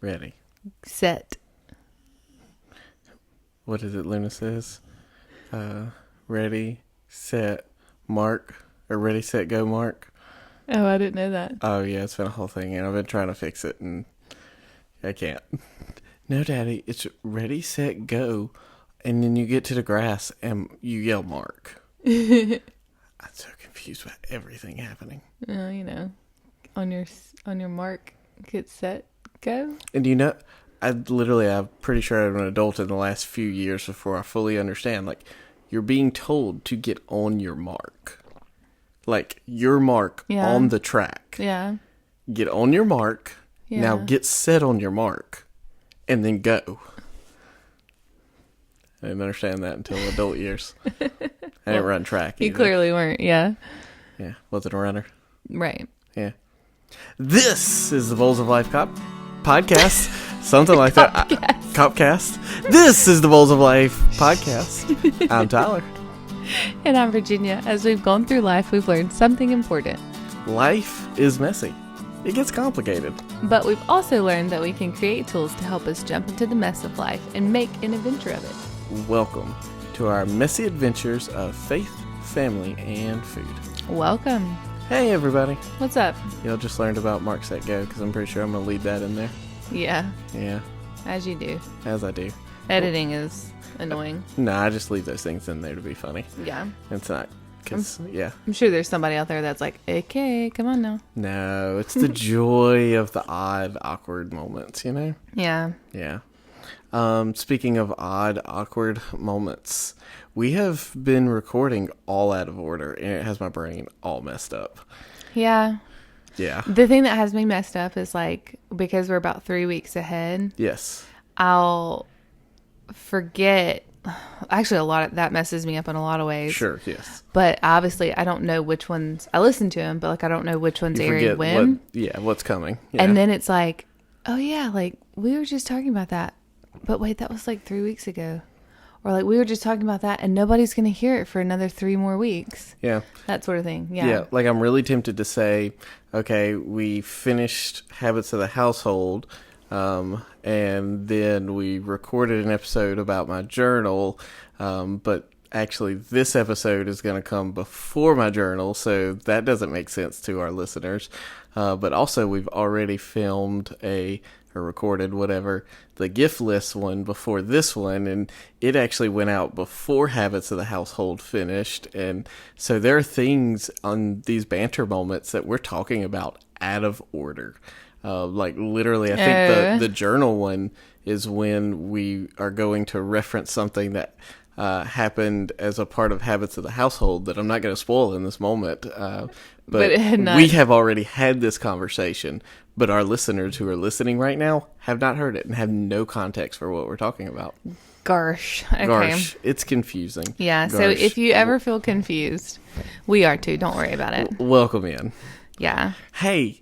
Ready. Set. What is it Luna says? Ready, set, mark. Or ready, set, go, mark. Oh, I didn't know that. Oh, yeah, it's been a whole thing, and I've been trying to fix it, and I can't. No, Daddy, it's ready, set, go, and then you get to the grass, and you yell mark. I'm so confused about everything happening. On your mark, get set, go. And I'm pretty sure I'm an adult in the last few years before I fully understand, like, you're being told to get on your mark. Like, your mark on the track. Yeah. Get on your mark. Yeah. Now get set on your mark. And then go. I didn't understand that until adult years. I didn't run track either. You clearly weren't, yeah. Yeah, wasn't a runner. Right. Yeah. This is the Bowls of Life podcast. Something like that. Copcast. This is the Bowls of Life podcast. I'm Tyler. And I'm Virginia. As we've gone through life, we've learned something important. Life is messy. It gets complicated. But we've also learned that we can create tools to help us jump into the mess of life and make an adventure of it. Welcome to our messy adventures of faith, family, and food. Welcome. Hey, everybody. What's up? Y'all just learned about Mark, Set, Go, because I'm pretty sure I'm going to leave that in there. Yeah. Yeah. As you do. As I do. Editing is annoying. No, I just leave those things in there to be funny. Yeah. It's not, because, yeah. I'm sure there's somebody out there that's like, okay, come on now. No, it's the joy of the odd, awkward moments, you know? Yeah. Yeah. Speaking of odd, awkward moments, we have been recording all out of order, and it has my brain all messed up. Yeah. Yeah. The thing that has me messed up is like, because we're about 3 weeks ahead. Yes. I'll forget. Actually, that messes me up in a lot of ways. Sure, yes. But obviously, I don't know which ones. I listen to them, but like I don't know which ones aired when. What's coming. Yeah. And then it's like, oh yeah, like we were just talking about that. But wait, that was like 3 weeks ago. Or like we were just talking about that and nobody's going to hear it for another 3 more weeks. Yeah. That sort of thing. Yeah. Yeah. Like I'm really tempted to say, okay, we finished Habits of the Household. And then we recorded an episode about my journal. But actually this episode is going to come before my journal. So that doesn't make sense to our listeners. But also we've already filmed or recorded whatever, the gift list one before this one, and it actually went out before Habits of the Household finished, and so there are things on these banter moments that we're talking about out of order. Like literally, I think the journal one is when we are going to reference something that happened as a part of Habits of the Household that I'm not going to spoil in this moment. But we have already had this conversation, but our listeners who are listening right now have not heard it and have no context for what we're talking about. Gosh. Okay. Gosh, it's confusing. Yeah, Gosh. so if you ever feel confused, we are too. Don't worry about it. Welcome in. Yeah. Hey,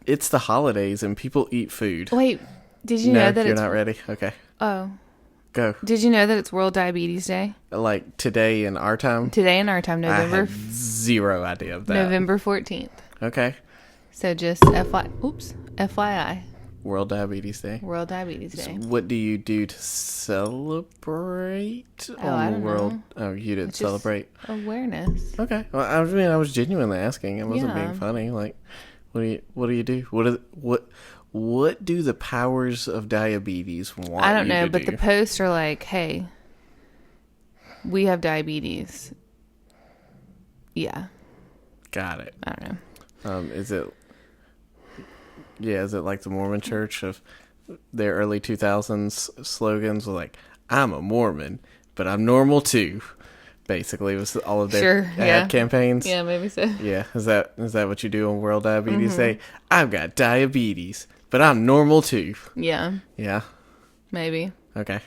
it's the holidays and people eat food. Wait, did you know that you're not ready? Okay. Oh. Go. Did you know that it's World Diabetes Day? Like today in our time? Today in our time, November. I had zero idea of that. November 14th. Okay. So just FYI. World Diabetes Day. World Diabetes Day. So what do you do to celebrate I don't World? know. Oh, you didn't It's celebrate. just awareness. Okay. Well, I mean, I was genuinely asking. I wasn't Yeah. being funny. Like, what do you do? What do the powers of diabetes want? I don't know, but do? the posts are like, "Hey, we have diabetes." Yeah. Got it. I don't know. Is it? Yeah, is it like the Mormon Church of their early 2000s slogans were like, "I'm a Mormon, but I'm normal too." Basically, it was all of their ad campaigns. Yeah, maybe so. Yeah, is that what you do on World Diabetes Day? I've got diabetes, but I'm normal too. Yeah. Yeah. Maybe. Okay.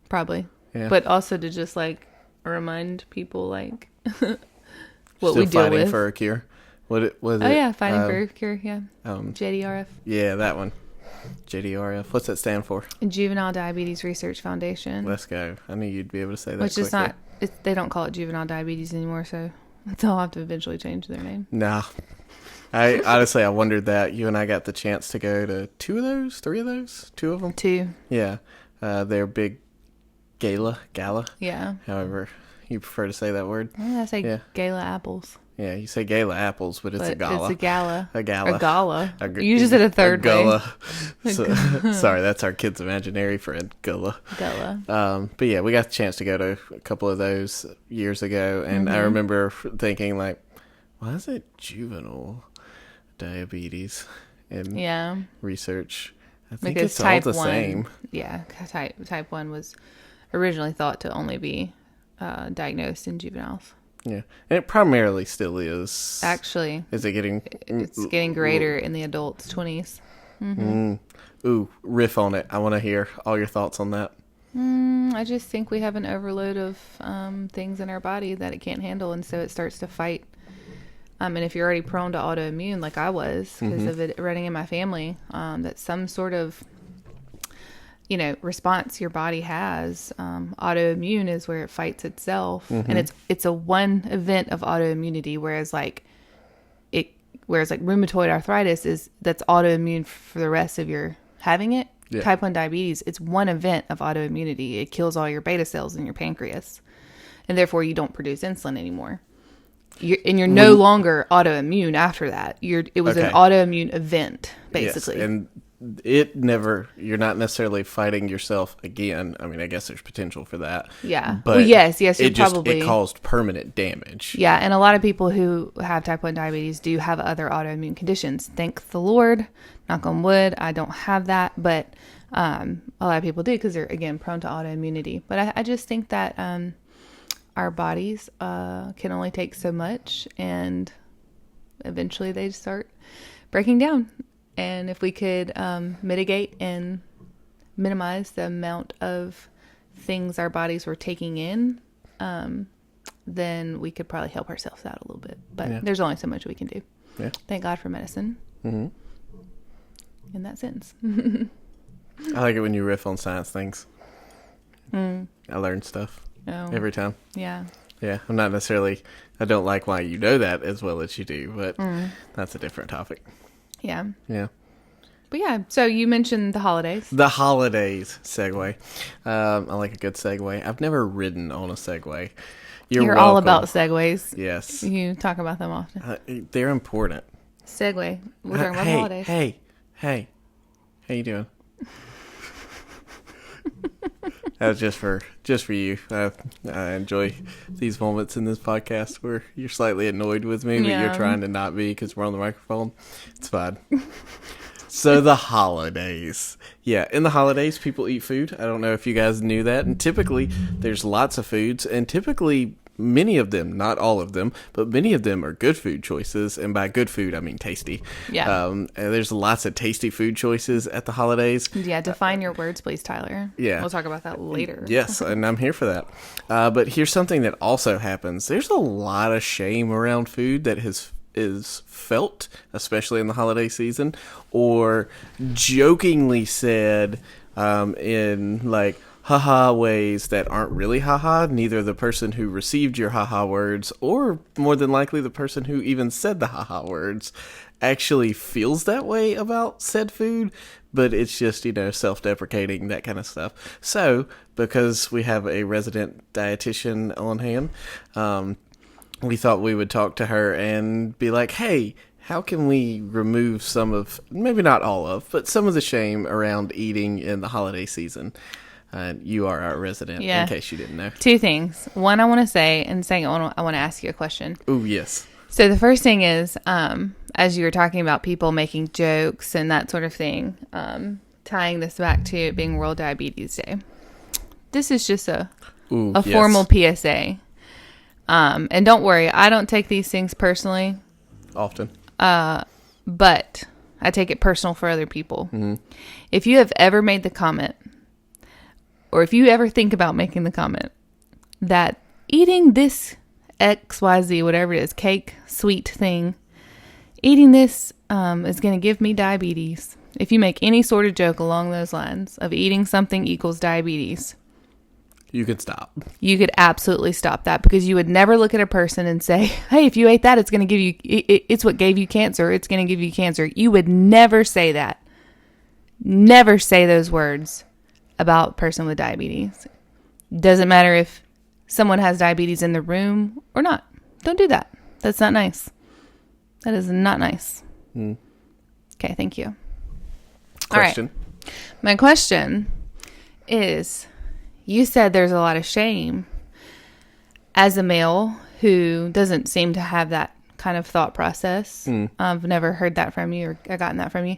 Probably. Yeah. But also to just like remind people like what Still we deal fighting with. for a cure. What was it? Oh yeah, fighting for a cure. Yeah. JDRF. Yeah, that one. JDRF. What's that stand for? Juvenile Diabetes Research Foundation. Let's go. I knew you'd be able to say that. Which quickly. is not. They don't call it juvenile diabetes anymore, so they'll have to eventually change their name. Nah. I honestly, I wondered that. You and I got the chance to go to 3 of those, 2 of them. 2. Yeah, they're big gala, Yeah. however you prefer to say that word. I say Yeah. gala apples. Yeah, you say gala apples, but it's a gala. It's a gala. A gala. A gala. You just said a third gala. way. Sorry, that's our kid's imaginary friend, gala. Gala. But yeah, we got the chance to go to a couple of those years ago, and I remember thinking like, why is it juvenile diabetes in research? I think Because it's all type the 1, same. Yeah, type 1 was originally thought to only be diagnosed in juveniles. Yeah, and it primarily still is. Actually, is it getting? it's getting greater in the adults' 20s. Ooh, riff on it. I want to hear all your thoughts on that. I just think we have an overload of things in our body that it can't handle, and so it starts to fight. And if you're already prone to autoimmune, like I was, because of it running in my family, that's some sort of response your body has. Autoimmune is where it fights itself, and it's a one event of autoimmunity, whereas rheumatoid arthritis that's autoimmune for the rest of your having it. Yeah. Type 1 diabetes, it's one event of autoimmunity. It kills all your beta cells in your pancreas, and therefore you don't produce insulin anymore. You're no longer autoimmune after that. It was an autoimmune event, basically. Yes, and you're not necessarily fighting yourself again. I mean, I guess there's potential for that. Yeah. But well, yes, it caused permanent damage. Yeah, and a lot of people who have type 1 diabetes do have other autoimmune conditions. Thank the Lord, knock on wood, I don't have that, but a lot of people do because they're, again, prone to autoimmunity. But I just think that our bodies can only take so much, and eventually they start breaking down. And if we could mitigate and minimize the amount of things our bodies were taking in, then we could probably help ourselves out a little bit. But there's only so much we can do. Yeah. Thank God for medicine. Mm-hmm. In that sense. I like it when you riff on science things. I learn stuff every time. Yeah. Yeah, I don't like why you know that as well as you do, but that's a different topic. Yeah. Yeah. But yeah, so you mentioned the holidays. The holidays segue. I like a good segue. I've never ridden on a Segway. You're all about segues. Yes. You talk about them often. They're important. Segue. We're talking about holidays. Hey. How you doing? That was just for you. I enjoy these moments in this podcast where you're slightly annoyed with me, but you're trying to not be because we're on the microphone. It's fine. So the holidays. Yeah, in the holidays, people eat food. I don't know if you guys knew that. And typically, there's lots of foods, and typically many of them, not all of them, but many of them are good food choices. And by good food, I mean tasty. Yeah. And there's lots of tasty food choices at the holidays. Yeah, define your words, please, Tyler. Yeah. We'll talk about that later. Yes, and I'm here for that. But here's something that also happens. There's a lot of shame around food that is felt, especially in the holiday season, or jokingly said in like haha ways that aren't really haha. Neither the person who received your haha words or more than likely the person who even said the haha words actually feels that way about said food, but it's just, self-deprecating, that kind of stuff. So, because we have a resident dietitian on hand, we thought we would talk to her and be like, hey, how can we remove some of, maybe not all of, but some of the shame around eating in the holiday season? You are our resident, in case you didn't know. 2 things. One, I want to say, and second, I want to ask you a question. Oh, yes. So the first thing is, as you were talking about people making jokes and that sort of thing, tying this back to it being World Diabetes Day. This is just a formal PSA. And don't worry, I don't take these things personally. Often. But I take it personal for other people. Mm-hmm. If you have ever made the comment, or if you ever think about making the comment, that eating this XYZ, whatever it is, cake, sweet thing, eating this is going to give me diabetes. If you make any sort of joke along those lines of eating something equals diabetes, You could stop. You could absolutely stop that, because you would never look at a person and say, hey, if you ate that, it's going to give you, it's what gave you cancer. It's going to give you cancer. You would never say that. Never say those words about a person with diabetes. Doesn't matter if someone has diabetes in the room or not. Don't do that. That's not nice. That is not nice. Okay, thank you. Question. All right. My question is, you said there's a lot of shame as a male who doesn't seem to have that kind of thought process. I've never heard that from you or gotten that from you.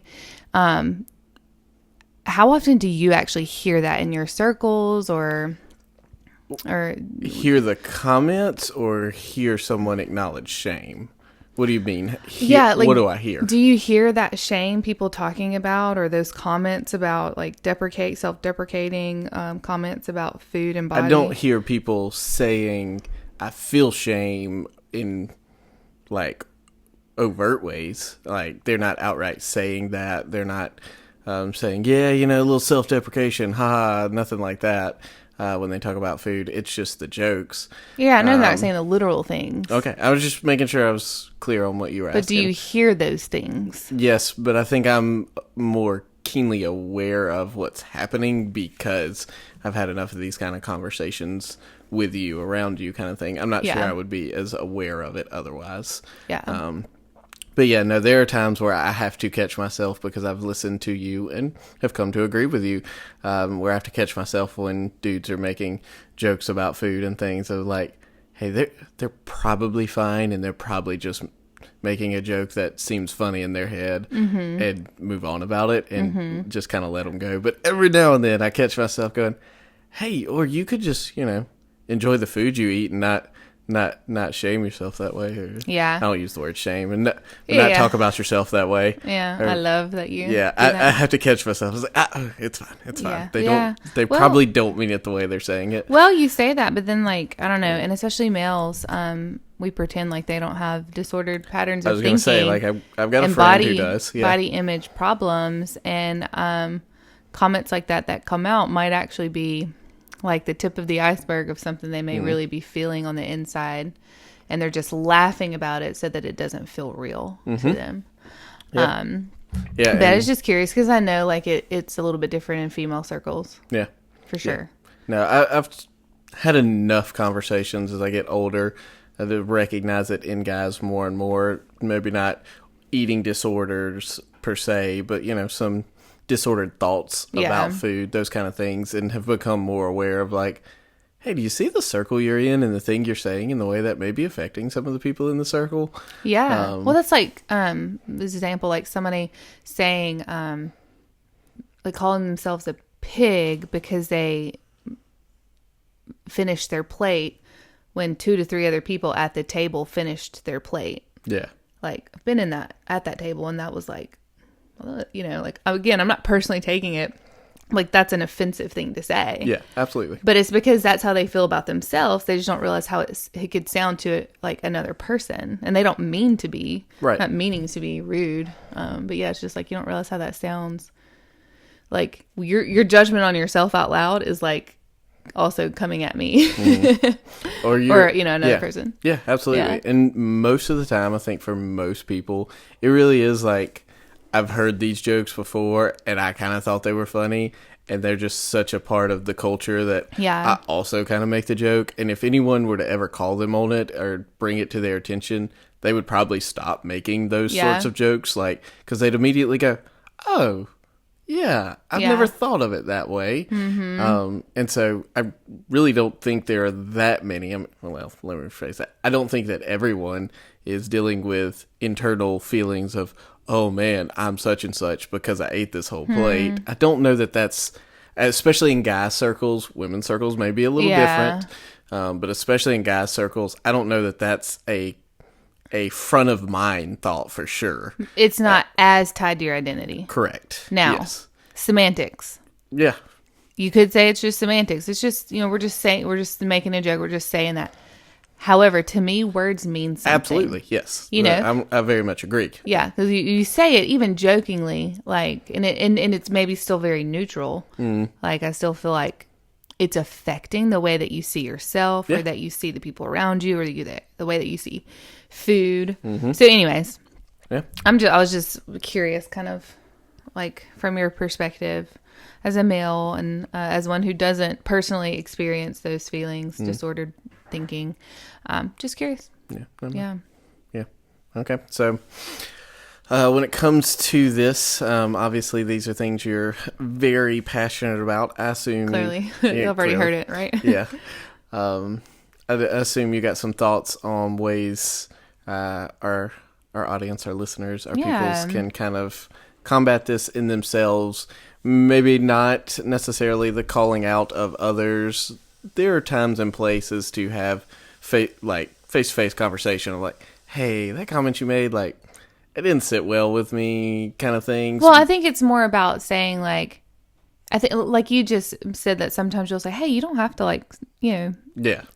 How often do you actually hear that in your circles, or hear the comments, or hear someone acknowledge shame? What do you mean? What do I hear? Do you hear that shame people talking about, or those comments about like self-deprecating comments about food and body? I don't hear people saying I feel shame in like overt ways. Like, they're not outright saying that. They're not saying, yeah, a little self-deprecation, haha, nothing like that. When they talk about food, it's just the jokes. Yeah, I know they're not saying the literal things. Okay, I was just making sure I was clear on what you were asking. But do you hear those things? Yes, but I think I'm more keenly aware of what's happening because I've had enough of these kind of conversations with you, around you, kind of thing. I'm not sure I would be as aware of it otherwise. Yeah. But yeah, no, there are times where I have to catch myself, because I've listened to you and have come to agree with you, where I have to catch myself when dudes are making jokes about food and things of like, hey, they're probably fine, and they're probably just making a joke that seems funny in their head, and move on about it and just kind of let them go. But every now and then I catch myself going, hey, or you could just, enjoy the food you eat and not shame yourself that way. Or, yeah. I don't use the word shame, and not talk about yourself that way. Yeah, I love that you. Yeah, I have to catch myself. I was like, it's fine, it's fine. Yeah. They probably don't mean it the way they're saying it. Well, you say that, but then like, I don't know, and especially males, we pretend like they don't have disordered patterns of thinking. I was going to say, like, I've got a friend who does. Yeah. Body image problems, and comments like that come out might actually be like the tip of the iceberg of something they may really be feeling on the inside, and they're just laughing about it so that it doesn't feel real to them. Yeah. But I was just curious, because I know like it's a little bit different in female circles. Yeah. For sure. Yeah. No, I've had enough conversations as I get older to recognize it in guys more and more. Maybe not eating disorders per se, but some disordered thoughts about food, those kind of things, and have become more aware of like, hey, do you see the circle you're in and the thing you're saying and the way that may be affecting some of the people in the circle? Yeah. Well, that's like this example, like somebody saying like calling themselves a pig because they finished their plate when 2 to 3 other people at the table finished their plate. Yeah. Like, I've been at that table, and that was like, like, again, I'm not personally taking it like that's an offensive thing to say. Yeah, absolutely. But it's because that's how they feel about themselves. They just don't realize how it could sound to like another person, and they don't mean to be, not meaning to be rude. But yeah, it's just like, you don't realize how that sounds. Like your judgment on yourself out loud is like also coming at me, or another person. Yeah, absolutely. Yeah. And most of the time, I think for most people, it really is like, I've heard these jokes before, and I kind of thought they were funny, and they're just such a part of the culture that I also kind of make the joke. And if anyone were to ever call them on it or bring it to their attention, they would probably stop making those sorts of jokes, like, because they'd immediately go, oh, yeah, I've never thought of it that way. And so I really don't think there are that many. Well, let me rephrase that. I don't think that everyone is dealing with internal feelings of, oh man, I'm such and such because I ate this whole plate. I don't know that that's, especially in guy circles. Women's circles may be a little different, but especially in guy circles, I don't know that that's a front of mind thought for sure. It's not as tied to your identity. Correct. Now, semantics. Yeah. You could say it's just semantics. It's just, we're just making a joke. We're just saying that. However, to me, words mean something. Absolutely, yes. I very much agree. Yeah, because you say it even jokingly, like, and it's maybe still very neutral. Like, I still feel like it's affecting the way that you see yourself or that you see the people around you or the way that you see food. So anyways, I was just curious kind of like from your perspective as a male and as one who doesn't personally experience those feelings, disordered thinking. Just curious. Yeah. Okay. So when it comes to this, obviously these are things you're very passionate about. I assume Clearly. You've already heard it, right? Yeah. I assume you got some thoughts on ways our audience, our listeners, our peoples can kind of combat this in themselves. Maybe not necessarily the calling out of others. There are times and places to have face-to-face conversation of like, hey, that comment you made, like, it didn't sit well with me, kind of things. Well, I think it's more about saying like, I think like you just said that sometimes you'll say, hey, you don't have to like,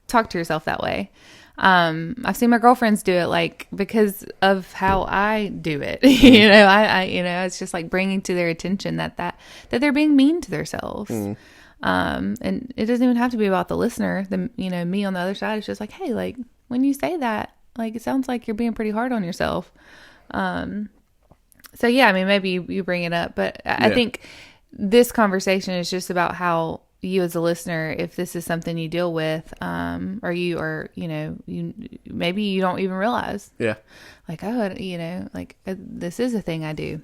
talk to yourself that way. I've seen my girlfriends do it like because of how I do it. I it's just like bringing to their attention that they're being mean to themselves. And it doesn't even have to be about the listener. Me on the other side, it's just like, hey, like when you say that, like it sounds like you're being pretty hard on yourself. So yeah, I mean, maybe you bring it up, but I think this conversation is just about how you as a listener, if this is something you deal with, maybe you don't even realize. Yeah. Like, this is a thing I do.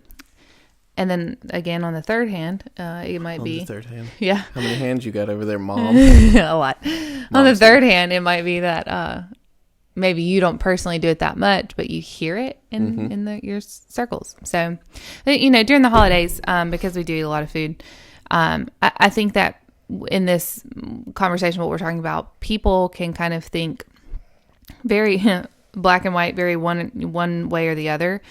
And then again, on the third hand, it might be. On the third hand? Yeah. How many hands you got over there, Mom? A lot. On the third hand, it might be that, maybe you don't personally do it that much, but you hear it in your circles. So, during the holidays, because we do eat a lot of food, I think that in this conversation, what we're talking about, people can kind of think very black and white, very one way or the other.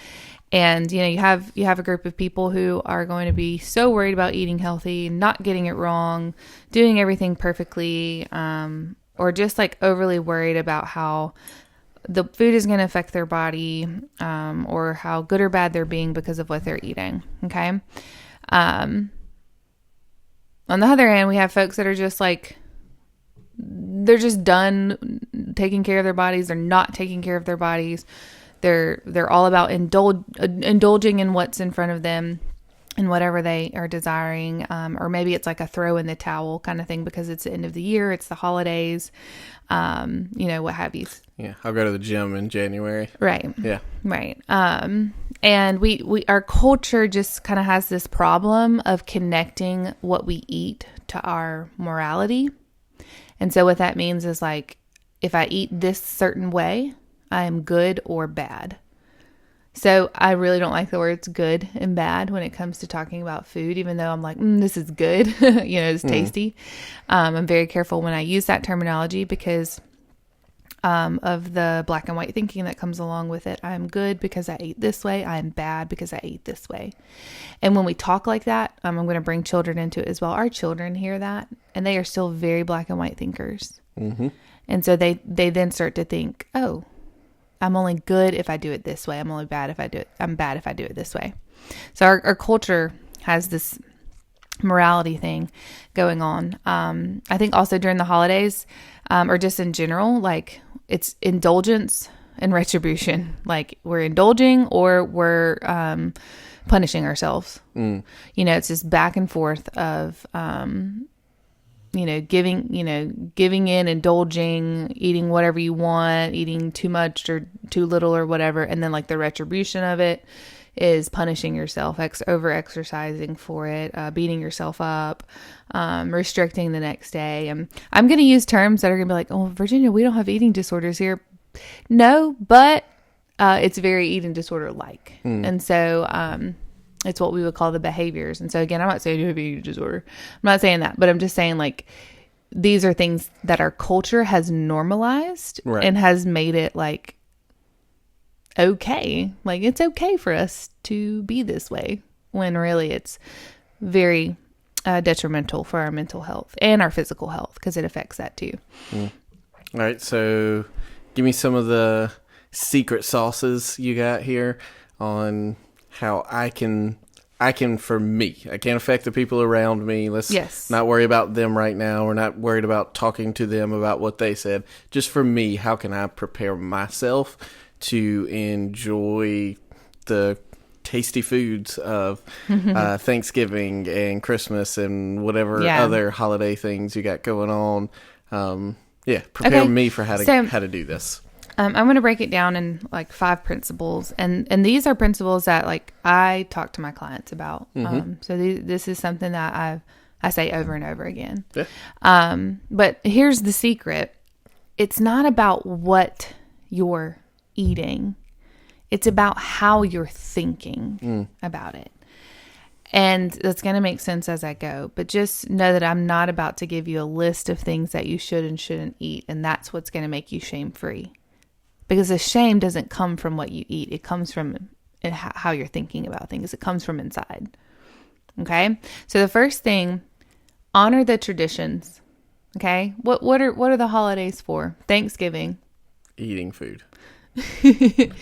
And, you have a group of people who are going to be so worried about eating healthy, not getting it wrong, doing everything perfectly, or just like overly worried about how the food is going to affect their body, or how good or bad they're being because of what they're eating. Okay. On the other hand, we have folks that are just like, they're just done taking care of their bodies. They're not taking care of their bodies. They're all about indulging in what's in front of them and whatever they are desiring. Or maybe it's like a throw in the towel kind of thing because it's the end of the year. It's the holidays, what have you. Yeah. I'll go to the gym in January. Right. Yeah. Right. And our culture just kind of has this problem of connecting what we eat to our morality. And so what that means is like, if I eat this certain way, I am good or bad. So I really don't like the words good and bad when it comes to talking about food, even though I'm like, this is good, it's tasty. I'm very careful when I use that terminology because of the black and white thinking that comes along with it. I'm good because I ate this way. I'm bad because I ate this way. And when we talk like that, I'm going to bring children into it as well. Our children hear that and they are still very black and white thinkers. Mm-hmm. And so they then start to think, oh, I'm only good if I do it this way. I'm only bad if I do it. I'm bad if I do it this way. So our culture has this morality thing going on. I think also during the holidays, or just in general, like it's indulgence and retribution. Like we're indulging or we're punishing ourselves. It's this back and forth of giving in, indulging, eating whatever you want, eating too much or too little or whatever. And then like the retribution of it is punishing yourself, over exercising for it, beating yourself up, restricting the next day. And I'm going to use terms that are going to be like, oh, Virginia, we don't have eating disorders here. No, but it's very eating disorder like. And so, it's what we would call the behaviors. And so again, I'm not saying you have eating disorder. I'm not saying that, but I'm just saying like, these are things that our culture has normalized and has made it like, okay, like it's okay for us to be this way when really it's very detrimental for our mental health and our physical health because it affects that too. All right. So give me some of the secret sauces you got here on how I can I can, for me, I can't affect the people around me. Let's not worry about them right now. We're not worried about talking to them about what they said. Just for me, how can I prepare myself to enjoy the tasty foods of Thanksgiving and Christmas and whatever other holiday things you got going on. Prepare me for how to do this. I'm going to break it down in like 5 principles, and these are principles that like I talk to my clients about. So this is something that I say over and over again. Yeah. But here's the secret: it's not about what you're eating; it's about how you're thinking about it. And that's going to make sense as I go. But just know that I'm not about to give you a list of things that you should and shouldn't eat, and that's what's going to make you shame-free. Because the shame doesn't come from what you eat. It comes from how you're thinking about things. It comes from inside. Okay? So the first thing, honor the traditions. Okay? What are the holidays for? Thanksgiving. Eating food.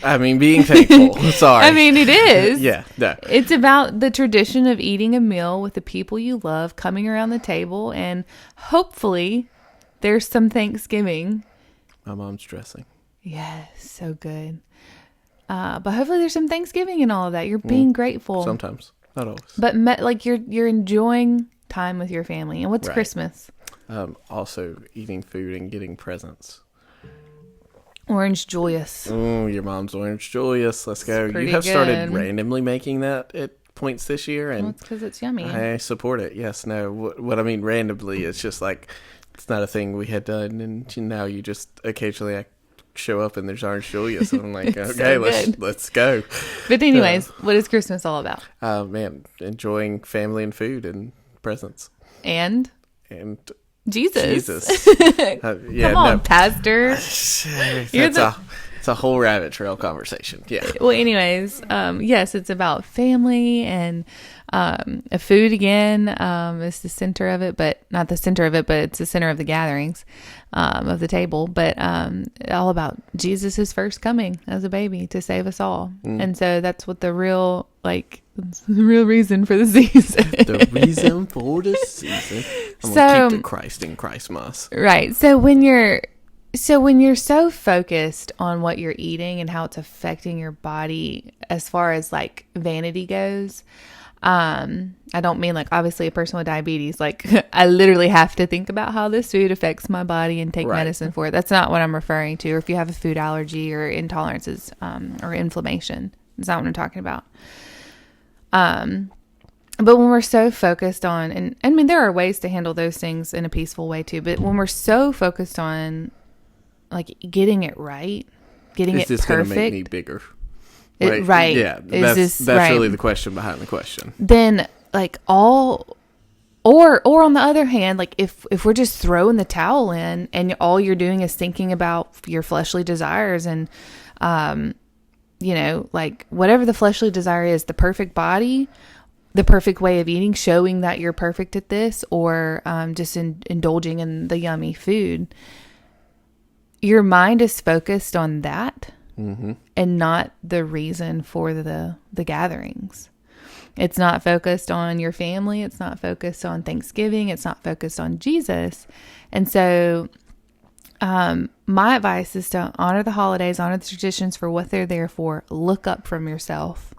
I mean, being thankful. Sorry. I mean, it is. Yeah. No. It's about the tradition of eating a meal with the people you love, coming around the table, and hopefully there's some Thanksgiving. My mom's dressing. Yes, so good. But hopefully there's some Thanksgiving in all of that. You're being grateful. Sometimes, not always. But you're enjoying time with your family. And what's Christmas? Also eating food and getting presents. Orange Joyous. Oh, your mom's Orange Joyous. Let's go. You have started randomly making that at points this year, and it's because it's yummy. I support it. Yes, no. What I mean randomly, it's just like it's not a thing we had done, and now you just occasionally show up and there's Orange Joyous, and I'm like, okay, so let's go. But anyways, what is Christmas all about? Man, enjoying family and food and presents and Jesus. Come on, Pastor. It's a whole rabbit trail conversation. Yeah. Well, anyways, yes, it's about family and food again is the center of it, but not the center of it, but it's the center of the gatherings of the table. But all about Jesus' first coming as a baby to save us all, and so that's what the real reason for the season. The reason for the season. I'm gonna keep the Christ in Christmas. Right. So when you're so focused on what you're eating and how it's affecting your body as far as like vanity goes, I don't mean like obviously a person with diabetes, like I literally have to think about how this food affects my body and take medicine for it. That's not what I'm referring to. Or if you have a food allergy or intolerances, or inflammation, that's not what I'm talking about. But when we're so focused on, and I mean, there are ways to handle those things in a peaceful way too, but when we're so focused on like getting it right, getting it perfect. Is this going to make me bigger? Right. Yeah. That's really the question behind the question. Then like or on the other hand, like if we're just throwing the towel in and all you're doing is thinking about your fleshly desires and, like whatever the fleshly desire is, the perfect body, the perfect way of eating, showing that you're perfect at this, or just indulging in the yummy food, your mind is focused on that and not the reason for the gatherings. It's not focused on your family. It's not focused on Thanksgiving. It's not focused on Jesus. And so my advice is to honor the holidays, honor the traditions for what they're there for. Look up from yourself.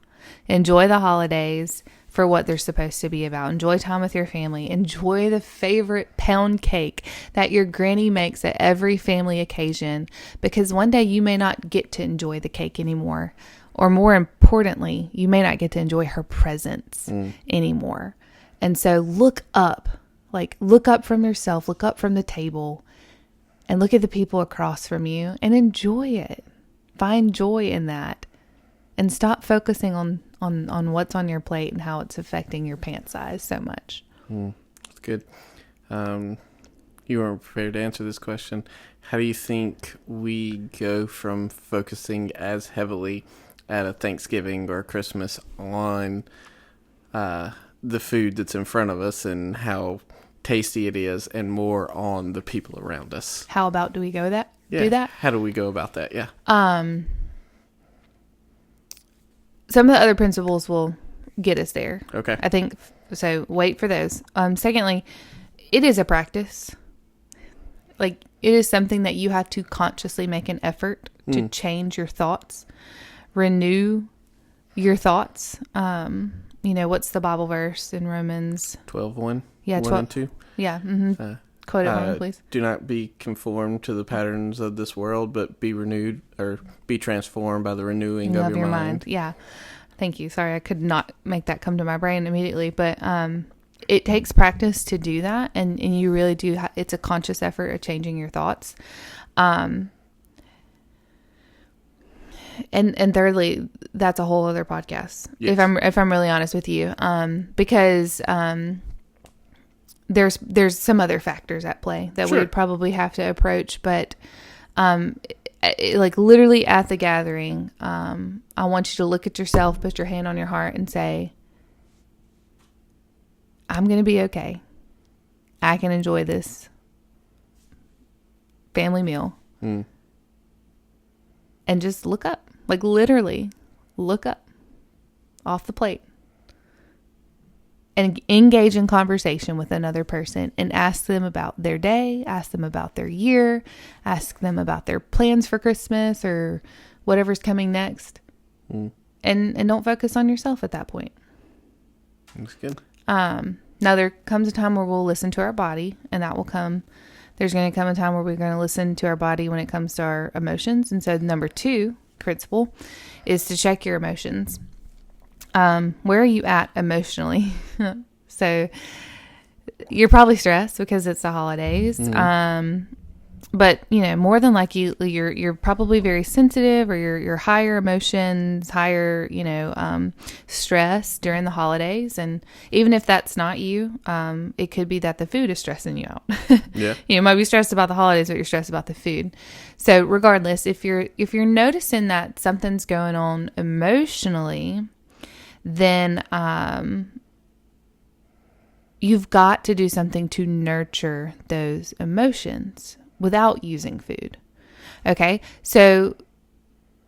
Enjoy the holidays for what they're supposed to be about. Enjoy time with your family. Enjoy the favorite pound cake that your granny makes at every family occasion, because one day you may not get to enjoy the cake anymore. Or more importantly, you may not get to enjoy her presence anymore. And so look up from yourself, look up from the table, and look at the people across from you and enjoy it. Find joy in that. And stop focusing on what's on your plate and how it's affecting your pant size so much. That's good. You weren't prepared to answer this question. How do you think we go from focusing as heavily at a Thanksgiving or a Christmas on the food that's in front of us and how tasty it is, and more on the people around us? How about do we go that? Yeah. Do that? How do we go about that? Yeah. Some of the other principles will get us there. Okay. I think so. Wait for those. Secondly, it is a practice. Like, it is something that you have to consciously make an effort to change your thoughts, renew your thoughts. What's the Bible verse in Romans? 12:1. Yeah, 1 and 2. Yeah. Mm-hmm. Quote it for me, please. Do not be conformed to the patterns of this world, but be renewed or be transformed by the renewing of your mind. Yeah. Thank you. Sorry, I could not make that come to my brain immediately, but it takes practice to do that, and you really do. It's a conscious effort of changing your thoughts. And thirdly, that's a whole other podcast. Yes. If I'm really honest with you, because there's some other factors at play that we would probably have to approach, but like literally at the gathering, I want you to look at yourself, put your hand on your heart, and say, I'm going to be okay. I can enjoy this family meal. And just look up. Like, literally look up off the plate and engage in conversation with another person and ask them about their day, ask them about their year, ask them about their plans for Christmas or whatever's coming next. And don't focus on yourself at that point. That's good. Now there comes a time where we'll listen to our body, and that will come. There's going to come a time where we're going to listen to our body when it comes to our emotions. And so number 2 principle is to check your emotions. Where are you at emotionally? So you're probably stressed because it's the holidays. But more than likely you're probably very sensitive, or you're higher emotions, higher, stress during the holidays. And even if that's not you, it could be that the food is stressing you out. Yeah. You might be stressed about the holidays, but you're stressed about the food. So regardless, if you're noticing that something's going on emotionally, then, you've got to do something to nurture those emotions without using food. Okay. So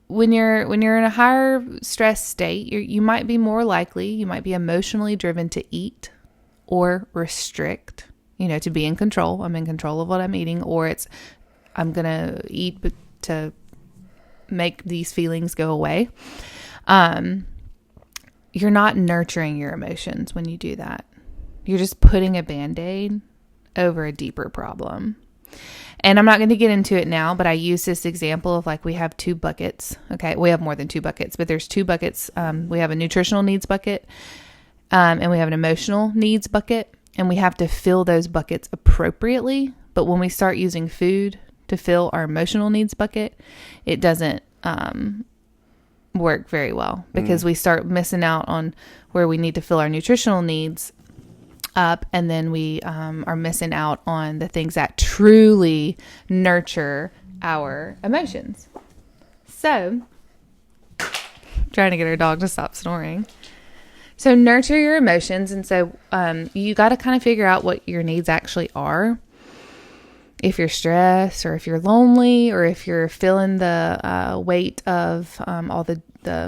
when you're in a higher stress state, you might be more likely, you might be emotionally driven to eat or restrict, to be in control. I'm in control of what I'm eating, or I'm going to eat to make these feelings go away. You're not nurturing your emotions when you do that. You're just putting a Band-Aid over a deeper problem. And I'm not going to get into it now, but I use this example of, like, we have 2 buckets. Okay. We have more than 2 buckets, but there's 2 buckets. We have a nutritional needs bucket, and we have an emotional needs bucket, and we have to fill those buckets appropriately. But when we start using food to fill our emotional needs bucket, it doesn't, work very well, because we start missing out on where we need to fill our nutritional needs up, and then we are missing out on the things that truly nurture our emotions. So, trying to get our dog to stop snoring. So nurture your emotions, and so you got to kind of figure out what your needs actually are. If you're stressed, or if you're lonely, or if you're feeling the weight of all the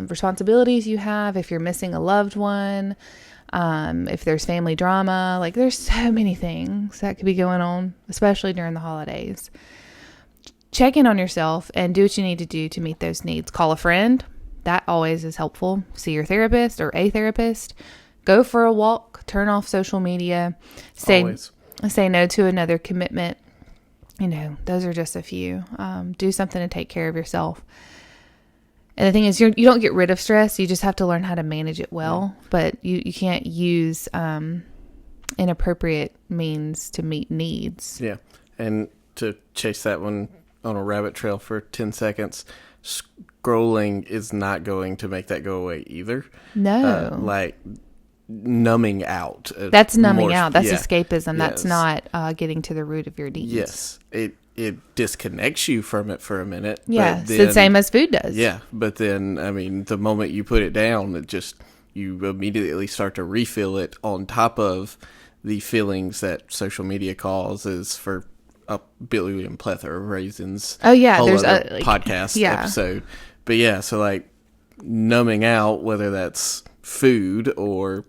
responsibilities you have, if you're missing a loved one, if there's family drama, like, there's so many things that could be going on, especially during the holidays. Check in on yourself and do what you need to do to meet those needs. Call a friend. That always is helpful. See your therapist or a therapist. Go for a walk. Turn off social media. Say no to another commitment. Those are just a few. Do something to take care of yourself. And the thing is, you don't get rid of stress. You just have to learn how to manage it well. But you can't use inappropriate means to meet needs. Yeah. And to chase that one on a rabbit trail for 10 seconds, scrolling is not going to make that go away either. No. Like, numbing out. That's numbing out. That's escapism. Yes. That's not getting to the root of your needs. Yes. It disconnects you from it for a minute. Yeah, it's the same as food does. Yeah, but then, the moment you put it down, you immediately start to refill it on top of the feelings that social media causes for a billion plethora of reasons. Oh, yeah, there's a podcast episode. But yeah, so, like, numbing out, whether that's food or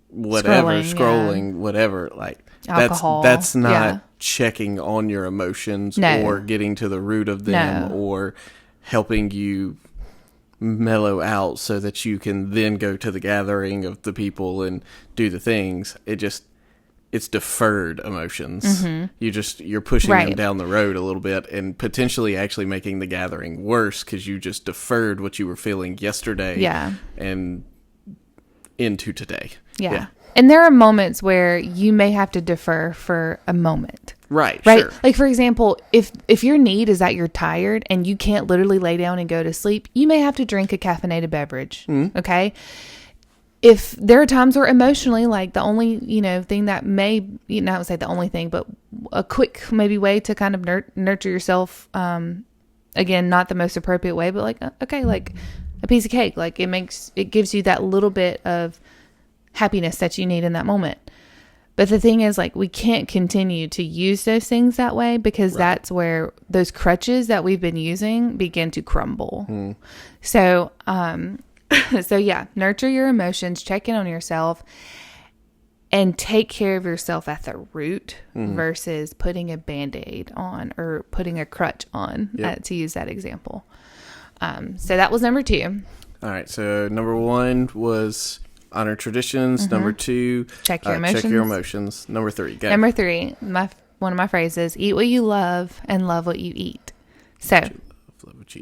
whatever, scrolling, whatever, like alcohol. That's not checking on your emotions or getting to the root of them or helping you mellow out so that you can then go to the gathering of the people and do the things. It's deferred emotions. You're pushing them down the road a little bit and potentially actually making the gathering worse because you just deferred what you were feeling yesterday and into today. Yeah. And there are moments where you may have to defer for a moment. Right. Sure. Like, for example, if your need is that you're tired and you can't literally lay down and go to sleep, you may have to drink a caffeinated beverage. Okay. If there are times where emotionally, like the only, thing that may, not say the only thing, but a quick maybe way to kind of nurture yourself, again, not the most appropriate way, but like, okay, like a piece of cake, like it gives you that little bit of happiness that you need in that moment. But the thing is, like, we can't continue to use those things that way because that's where those crutches that we've been using begin to crumble. So, nurture your emotions, check in on yourself, and take care of yourself at the root versus putting a Band-Aid on or putting a crutch on, to use that example. So that was number 2. All right. So number 1 was honor traditions. Number 2, check your emotions. Check your emotions. Number 3, go. Number 3, one of my phrases: eat what you love and love what you eat. So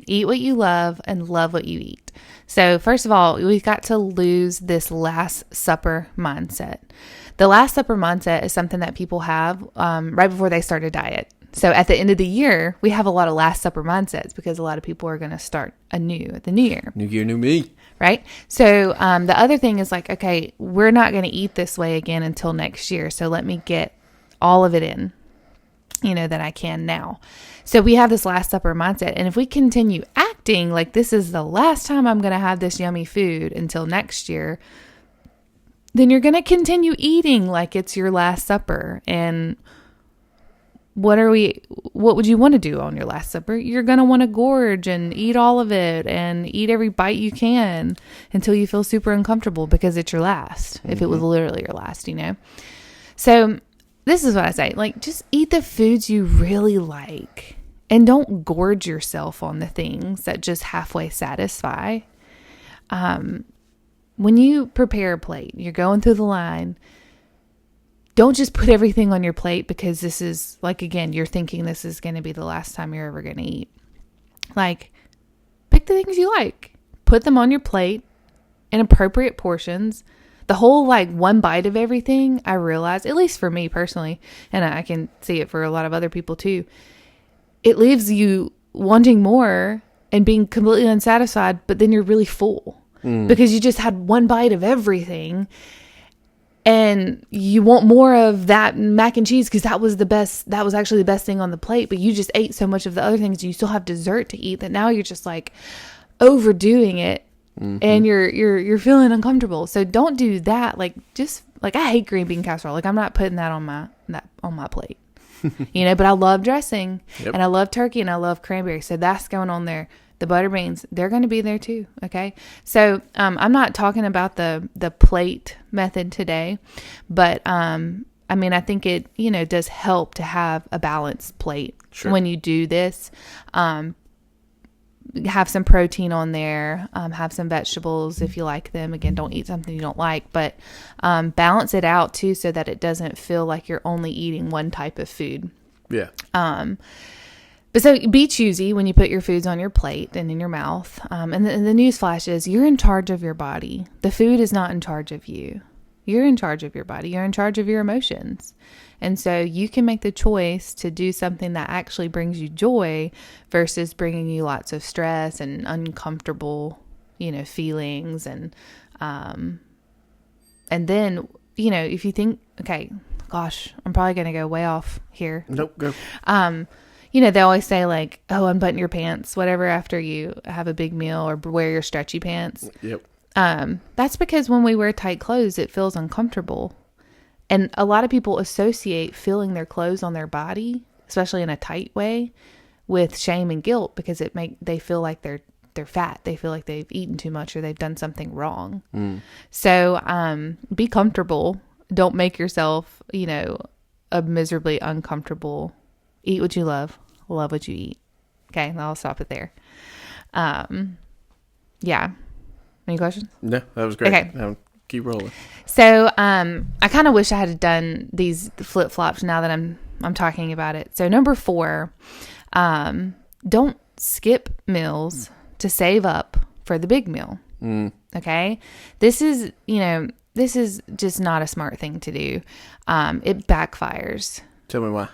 eat what you love and love what you eat. So first of all, we've got to lose this Last Supper mindset. The Last Supper mindset is something that people have right before they start a diet. So at the end of the year, we have a lot of Last Supper mindsets because a lot of people are going to start anew at the new year. New year, new me. Right? So the other thing is like, okay, we're not going to eat this way again until next year. So let me get all of it in, that I can now. So we have this Last Supper mindset. And if we continue acting like this is the last time I'm going to have this yummy food until next year, then you're going to continue eating like it's your Last Supper. And what would you want to do on your Last Supper? You're going to want to gorge and eat all of it and eat every bite you can until you feel super uncomfortable because it's your last, if it was literally your last, So this is what I say, like, just eat the foods you really like and don't gorge yourself on the things that just halfway satisfy. When you prepare a plate, you're going through the line. Don't just put everything on your plate because this is, like, again, you're thinking this is going to be the last time you're ever going to eat. Like, pick the things you like. Put them on your plate in appropriate portions. The whole, like, one bite of everything, I realize, at least for me personally, and I can see it for a lot of other people too, it leaves you wanting more and being completely unsatisfied, but then you're really full because you just had one bite of everything. And you want more of that mac and cheese because that was actually the best thing on the plate. But you just ate so much of the other things. You still have dessert to eat that now you're just like overdoing it, and you're feeling uncomfortable. So don't do that. Like, just like, I hate green bean casserole. Like, I'm not putting that on my plate, But I love dressing and I love turkey and I love cranberry. So that's going on there. The butter beans, they're going to be there too. Okay. So, I'm not talking about the plate method today, but, I think it, does help to have a balanced plate when you do this. Have some protein on there, have some vegetables if you like them. Again, don't eat something you don't like, but, balance it out too, so that it doesn't feel like you're only eating one type of food. Yeah. But so be choosy when you put your foods on your plate and in your mouth. And the news flash is you're in charge of your body. The food is not in charge of you. You're in charge of your body. You're in charge of your emotions. And so you can make the choice to do something that actually brings you joy versus bringing you lots of stress and uncomfortable, feelings. And then, if you think, okay, gosh, I'm probably going to go way off here. Nope, go. They always say like, oh, unbutton your pants, whatever, after you have a big meal, or wear your stretchy pants. Yep. That's because when we wear tight clothes, it feels uncomfortable. And a lot of people associate feeling their clothes on their body, especially in a tight way, with shame and guilt because they feel like they're they're fat. They feel like they've eaten too much or they've done something wrong. So be comfortable. Don't make yourself, a miserably uncomfortable. Eat what you love what you eat. Okay, I'll stop it there. Yeah. Any questions? No, that was great. Okay. Keep rolling. So I kind of wish I had done these flip-flops now that I'm talking about it. So number 4, don't skip meals to save up for the big meal. Okay? This is just not a smart thing to do. It backfires. Tell me why.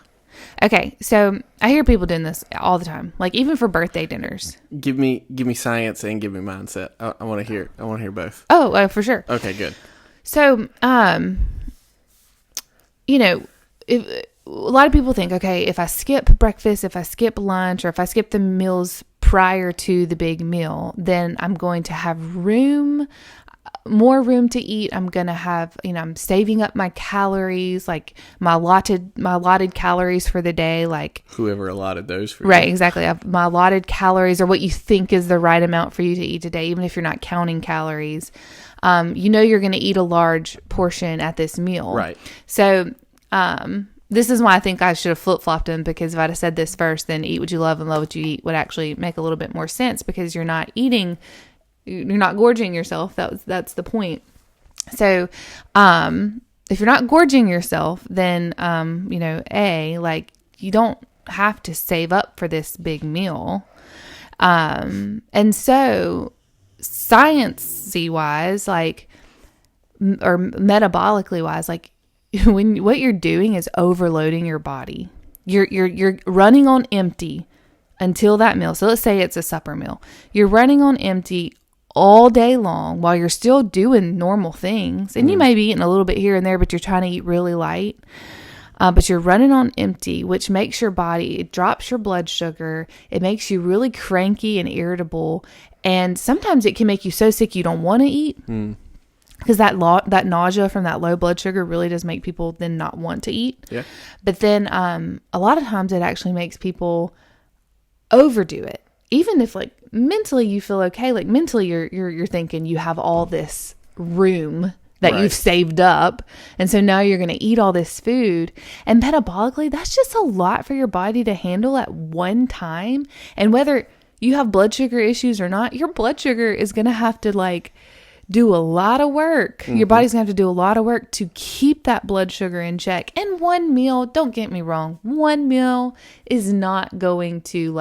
Okay, so I hear people doing this all the time, like even for birthday dinners. Give me science and give me mindset. I want to hear both. Oh, for sure. Okay, good. So, if a lot of people think, okay, if I skip breakfast, if I skip lunch, or if I skip the meals prior to the big meal, then I'm going to have more room to eat. I'm going to have, I'm saving up my calories, like my allotted calories for the day, like whoever allotted those for right, you. exactly. My allotted calories or what you think is the right amount for you to eat today, even if you're not counting calories. You're going to eat a large portion at this meal. Right. So, this is why I think I should have flip-flopped them, because if I'd have said this first, then eat what you love and love what you eat would actually make a little bit more sense, because you're not gorging yourself. That's the point. So, if you're not gorging yourself, then, you don't have to save up for this big meal. And so sciencey wise, or metabolically wise, what you're doing is overloading your body. You're running on empty until that meal. So let's say it's a supper meal. You're running on empty all day long while you're still doing normal things. And you may be eating a little bit here and there, but you're trying to eat really light. But you're running on empty, which makes your body, it drops your blood sugar. It makes you really cranky and irritable. And sometimes it can make you so sick you don't want to eat. Because that nausea from that low blood sugar really does make people then not want to eat. Yeah. But then a lot of times it actually makes people overdo it. Even if mentally you feel okay, mentally you're thinking you have all this room that you've saved up. And so now you're going to eat all this food. And metabolically, that's just a lot for your body to handle at one time. And whether you have blood sugar issues or not, your blood sugar is going to have to do a lot of work. Your body's going to have to do a lot of work to keep that blood sugar in check. And one meal, don't get me wrong, one meal is not going to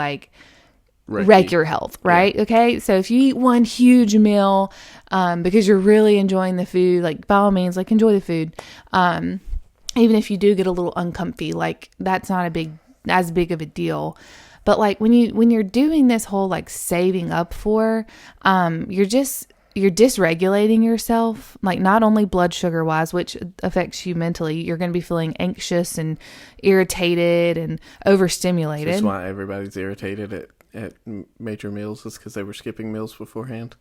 wreck your health, right? Yeah. Okay. So if you eat one huge meal, because you're really enjoying the food, by all means, enjoy the food. Even if you do get a little uncomfy, that's not as big of a deal. But when you're doing this whole saving up for, you're dysregulating yourself, not only blood sugar wise, which affects you mentally. You're going to be feeling anxious and irritated and overstimulated. That's why everybody's irritated at major meals, is because they were skipping meals beforehand.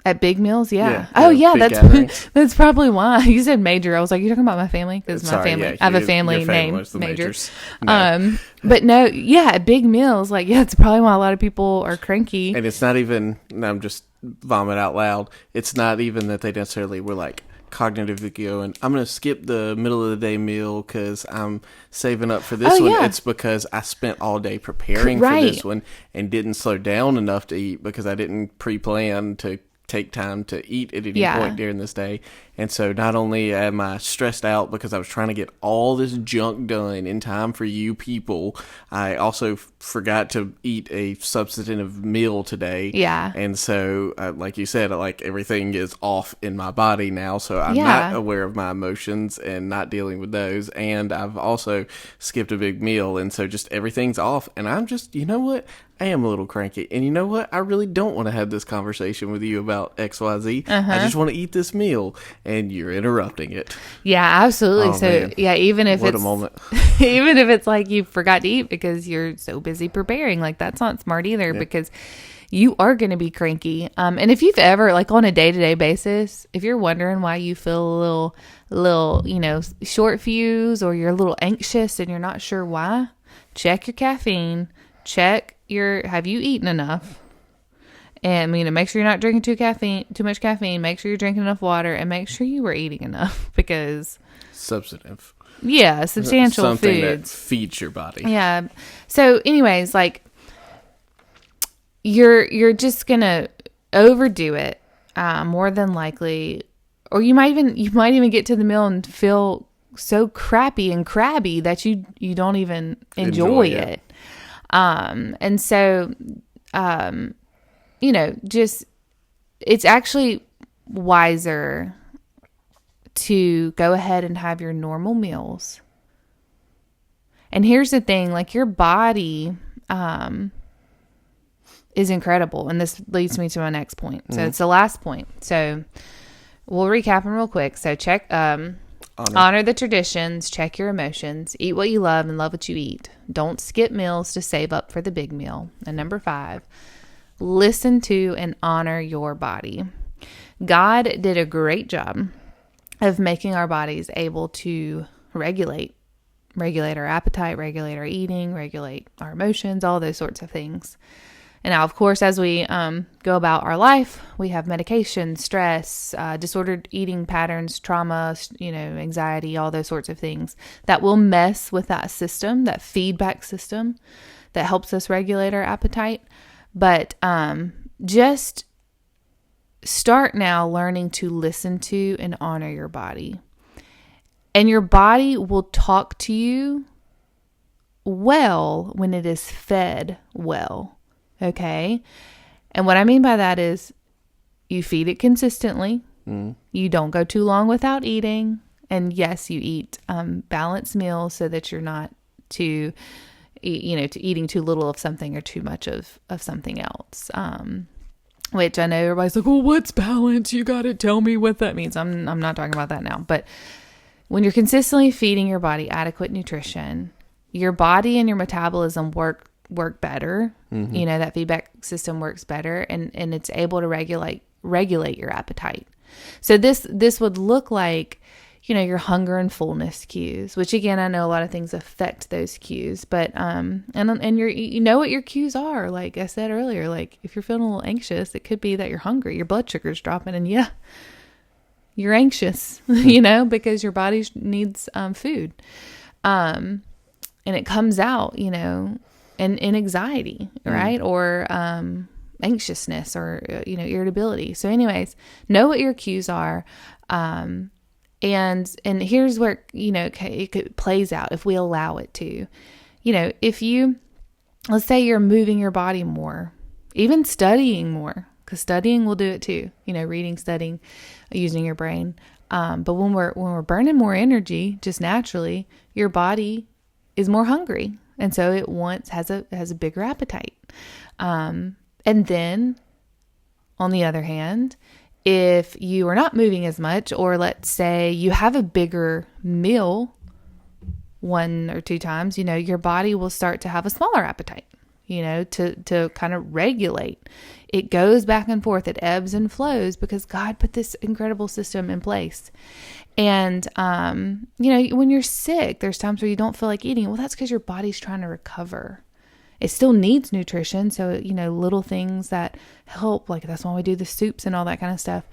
At big meals, yeah. That's probably why. You said major. I was like, you're talking about my family? Because my family, I have a family named Major. No. But no, yeah, at big meals, it's probably why a lot of people are cranky. And it's not even, I'm just vomit out loud. It's not even that they necessarily were cognitively going, I'm going to skip the middle of the day meal because I'm saving up for this one. Yeah. It's because I spent all day preparing for this one and didn't slow down enough to eat because I didn't pre-plan to take time to eat at any point during this day. And so not only am I stressed out because I was trying to get all this junk done in time for you people, I also forgot to eat a substantive meal today. Yeah. And so, like you said, everything is off in my body now. So I'm not aware of my emotions and not dealing with those. And I've also skipped a big meal. And so just everything's off. And I'm just, you know what? I am a little cranky. And you know what? I really don't want to have this conversation with you about XYZ. I just want to eat this meal. And you're interrupting it. Yeah, absolutely. Oh, so man. Yeah, even if what a moment. Even if it's you forgot to eat because you're so busy preparing, that's not smart either, because you are going to be cranky. And if you've ever on a day-to-day basis, if you're wondering why you feel a little short fuse, or you're a little anxious and you're not sure why, check your caffeine, check have you eaten enough? And, make sure you're not drinking too much caffeine. Make sure you're drinking enough water, and make sure you were eating enough, because substantive. Yeah, substantial something foods. that feeds your body. Yeah. So anyways, like, you're just gonna overdo it, more than likely, or you might even get to the meal and feel so crappy and crabby that you don't even enjoy it. And so, just, it's actually wiser to go ahead and have your normal meals. And here's the thing, like, your body, is incredible. And this leads me to my next point. So it's the last point. So we'll recap them real quick. So check, honor the traditions, check your emotions, eat what you love and love what you eat. Don't skip meals to save up for the big meal. And number 5, listen to and honor your body. God did a great job of making our bodies able to regulate our appetite, regulate our eating, regulate our emotions, all those sorts of things. And now, of course, as we go about our life, we have medication, stress, disordered eating patterns, trauma, anxiety, all those sorts of things that will mess with that system, that feedback system that helps us regulate our appetite. But just start now learning to listen to and honor your body. And your body will talk to you well when it is fed well. Okay. And what I mean by that is you feed it consistently. You don't go too long without eating. And yes, you eat balanced meals so that you're not eating too little of something or too much of something else. Which I know everybody's like, well, what's balance? You got to tell me what that means. I'm not talking about that now. But when you're consistently feeding your body adequate nutrition, your body and your metabolism work better. That feedback system works better, and it's able to regulate your appetite. So this would look like, your hunger and fullness cues, which again, I know a lot of things affect those cues, but and you know what your cues are. Like I said earlier, like if you're feeling a little anxious, it could be that you're hungry, your blood sugar's dropping, and you're anxious, because your body needs food. And it comes out, in anxiety, right? Or anxiousness, or irritability. So anyways, know what your cues are. And here's where, it plays out if we allow it to. Let's say you're moving your body more, even studying more, because studying will do it too. Reading, studying, using your brain. But when we're burning more energy, just naturally, your body is more hungry. And so it has a bigger appetite. And then on the other hand, if you are not moving as much, or let's say you have a bigger meal 1 or 2 times, your body will start to have a smaller appetite, to kind of regulate. It goes back and forth. It ebbs and flows because God put this incredible system in place. And, when you're sick, there's times where you don't feel like eating. Well, that's because your body's trying to recover. It still needs nutrition. So, little things that help, like that's why we do the soups and all that kind of stuff.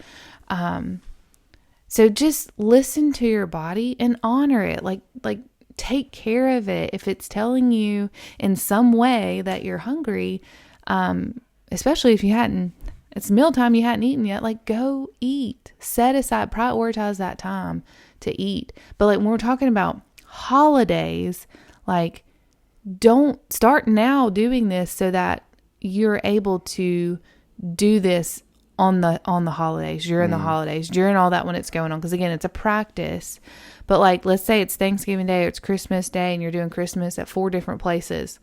So just listen to your body and honor it. Like take care of it. If it's telling you in some way that you're hungry, especially if it's mealtime, you hadn't eaten yet, like go eat, set aside, prioritize that time to eat. But like when we're talking about holidays, like don't start now doing this so that you're able to do this on the holidays, during the holidays, during all that when it's going on. Because again, it's a practice. But like, let's say it's Thanksgiving Day or it's Christmas Day and you're doing Christmas at 4 different places.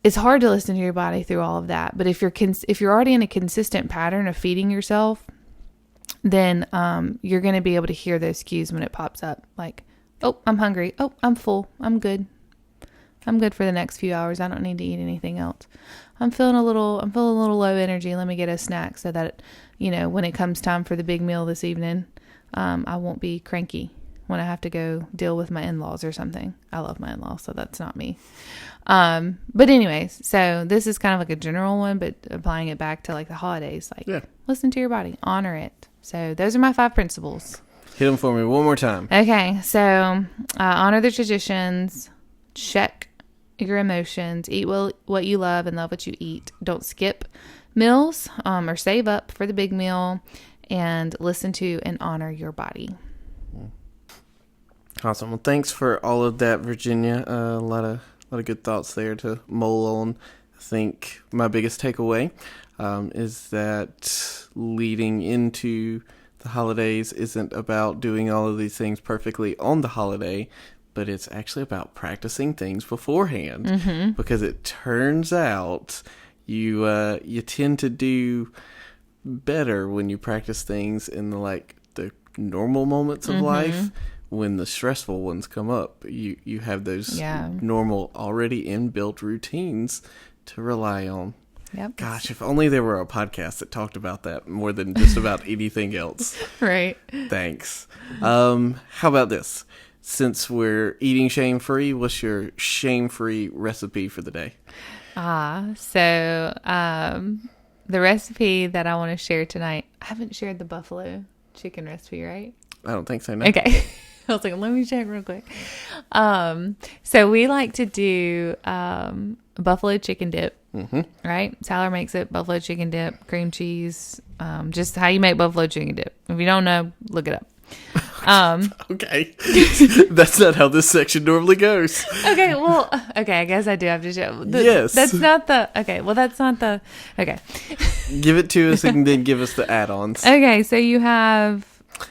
It's hard to listen to your body through all of that. But if you're already in a consistent pattern of feeding yourself, then you're going to be able to hear those cues when it pops up. Like, oh, I'm hungry. Oh, I'm full. I'm good. I'm good for the next few hours. I don't need to eat anything else. I'm feeling a little low energy. Let me get a snack so that, when it comes time for the big meal this evening, I won't be cranky when I have to go deal with my in-laws or something. I love my in-laws, so that's not me. But anyways, so this is kind of like a general one, but applying it back to like the holidays, like listen to your body, honor it. So those are my 5 principles. Hit them for me one more time. Okay. So, honor the traditions, check your emotions, eat what you love and love what you eat. Don't skip meals, or save up for the big meal, and listen to and honor your body. Awesome. Well, thanks for all of that, Virginia. A lot of good thoughts there to mull on. I think my biggest takeaway is that leading into the holidays isn't about doing all of these things perfectly on the holiday, but it's actually about practicing things beforehand. Because it turns out you tend to do better when you practice things in the normal moments of life. When the stressful ones come up, you have those normal, already inbuilt routines to rely on. Yep. Gosh, if only there were a podcast that talked about that more than just about anything else. Right. Thanks. How about this? Since we're eating shame-free, what's your shame-free recipe for the day? So the recipe that I want to share tonight, I haven't shared the buffalo chicken recipe, right? I don't think so, no. Okay. I was like, let me check real quick. So we like to do buffalo chicken dip, right? Tyler makes it buffalo chicken dip, cream cheese, just how you make buffalo chicken dip. If you don't know, look it up. Okay. That's not how this section normally goes. Okay, well, I guess I do have to show. Yes. That's not the, that's not the, okay. Give it to us and then give us the add-ons. Okay, so you have...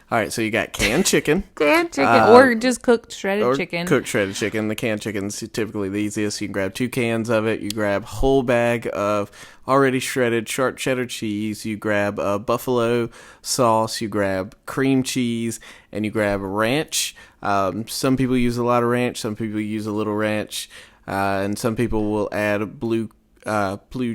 All right, so you got canned chicken. Or just cooked shredded chicken. Cooked shredded chicken. The canned chicken's typically the easiest. You can grab 2 cans of it. You grab whole bag of already shredded sharp cheddar cheese. You grab buffalo sauce. You grab cream cheese. And you grab ranch. Some people use a lot of ranch. Some people use a little ranch. And some people will add blue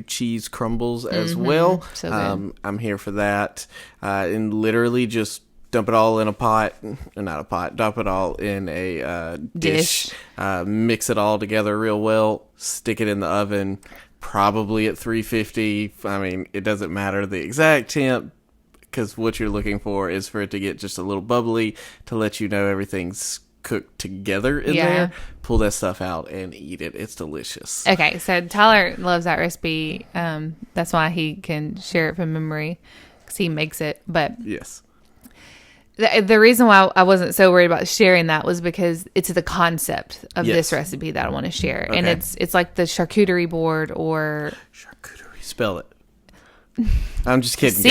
cheese crumbles as well. So good. I'm here for that. And literally just dump it all in a pot, not a pot, dump it all in a dish. Mix it all together real well. Stick it in the oven, probably at 350. I mean, it doesn't matter the exact temp, because what you're looking for is for it to get just a little bubbly to let you know everything's cooked together in there. Pull that stuff out and eat it. It's delicious. Okay, so Tyler loves that recipe. That's why he can share it from memory, because he makes it. But yes. The reason why I wasn't so worried about sharing that was because it's the concept of this recipe that I want to share. Okay. And it's like the charcuterie board or... Charcuterie. Spell it. I'm just kidding.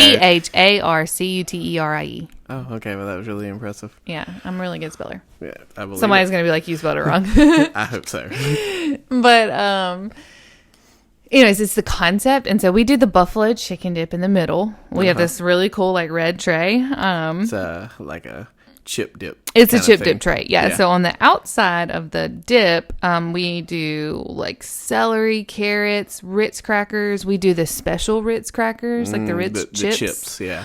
CHARCUTERIE. Oh, okay. Well, that was really impressive. Yeah, I'm a really good speller. Yeah, I believe somebody's going to be like, you spelled it wrong. I hope so. But... anyways, it's the concept. And so we do the buffalo chicken dip in the middle. We have this really cool, like, red tray. It's like a chip dip. It's a chip dip tray. Yeah. So on the outside of the dip, we do, like, celery, carrots, Ritz crackers. We do the special Ritz crackers, like the Ritz chips. The chips, yeah.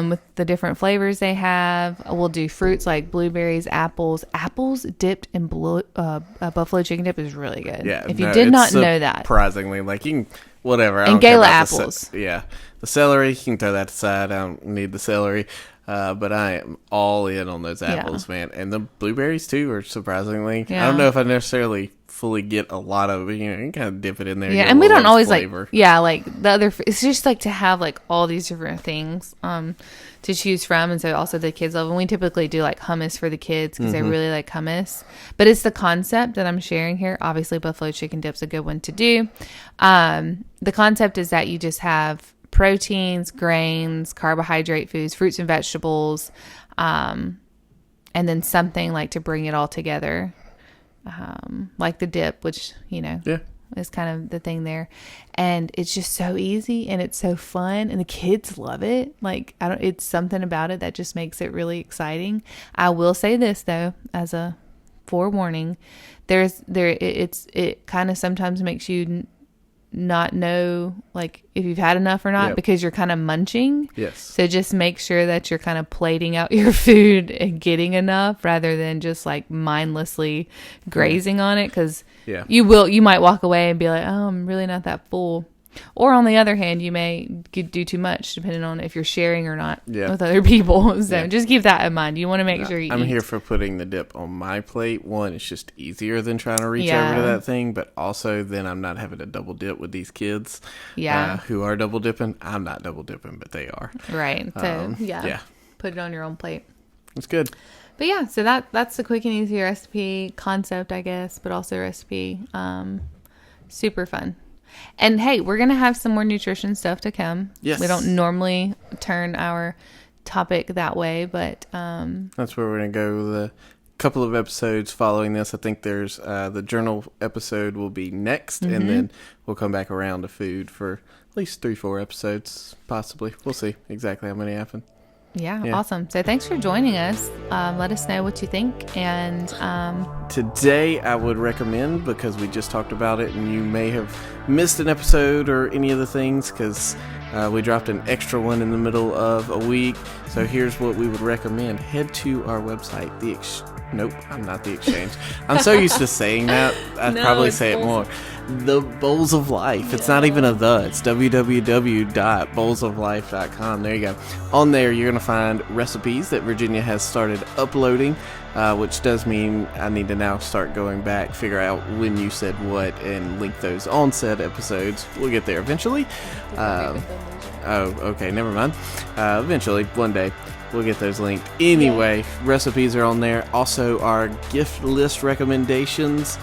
With the different flavors they have. We'll do fruits like blueberries, apples. Apples dipped in buffalo chicken dip is really good. Yeah. If you did not know that. Surprisingly, like, you can, whatever. And Gala apples. The celery, you can throw that aside. I don't need the celery. But I am all in on those apples, man. And the blueberries, too, are surprisingly... I don't know if I necessarily fully get a lot of... You know, you kind of dip it in there. Yeah, and we don't always flavor. Like the other... It's just like to have, like, all these different things to choose from. And so also the kids love... And we typically do, like, hummus for the kids because they really like hummus. But it's the concept that I'm sharing here. Obviously, buffalo chicken dip's a good one to do. The concept is that you just have... proteins, grains, carbohydrate foods, fruits and vegetables, and then something like to bring it all together, like the dip, which, you know, is kind of the thing there. And it's just so easy and it's so fun and the kids love it. Like, it's something about it that just makes it really exciting. I will say this though, as a forewarning, it kind of sometimes makes you not know like if you've had enough or not, Yep. because you're kind of munching. Yes. So just make sure that you're kind of plating out your food and getting enough rather than just like mindlessly grazing on it, because Yeah. you might walk away and be like, oh, I'm really not that full. Or on the other hand, you may do too much depending on if you're sharing or not Yeah. with other people. So Yeah. just keep that in mind. You want to make sure you I'm eat. here for putting the dip on my plate. One, it's just easier than trying to reach Yeah. over to that thing, but also then I'm not having to double dip with these kids Yeah. who are double dipping. I'm not double dipping, but they are. Right. So yeah. put it on your own plate. It's good. But yeah, so that's the quick and easy recipe concept, I guess, but also recipe. Super fun. And hey, we're going to have some more nutrition stuff to come. Yes. We don't normally turn our topic that way, but That's where we're going to go the couple of episodes following this. I think there's the journal episode will be next, and then we'll come back around to food for at least 3-4 episodes, possibly. We'll see exactly how many happen. yeah, Yeah. awesome. So thanks for joining us. Let us know what you think. And Today, I would recommend, because we just talked about it and you may have missed an episode or any of the things, because we dropped an extra one in the middle of a week. So here's what we would recommend. Head to our website, Nope, I'm not the Exchange. I'm so used to saying that, I'd No, probably it's say it Bowls more. The Bowls of Life. It's not even a the. It's www.bowlsoflife.com. There you go. On there, you're going to find recipes that Virginia has started uploading, which does mean I need to now start going back, figure out when you said what, and link those on said episodes. We'll get there eventually. Oh, okay, never mind. Eventually, one day. We'll get those linked. Anyway, recipes are on there. Also, our gift list recommendations,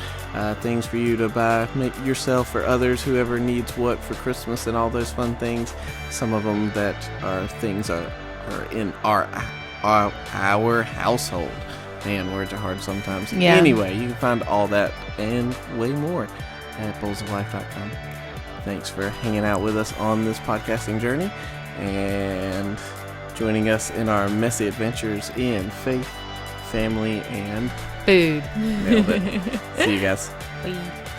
things for you to buy, make yourself or others, whoever needs what for Christmas and all those fun things. Some of them that are things are in our household. Man, words are hard sometimes. Yeah. Anyway, you can find all that and way more at bowlsoflife.com. Thanks for hanging out with us on this podcasting journey and joining us in our messy adventures in faith, family, and food. nailed it. See you guys. Bye.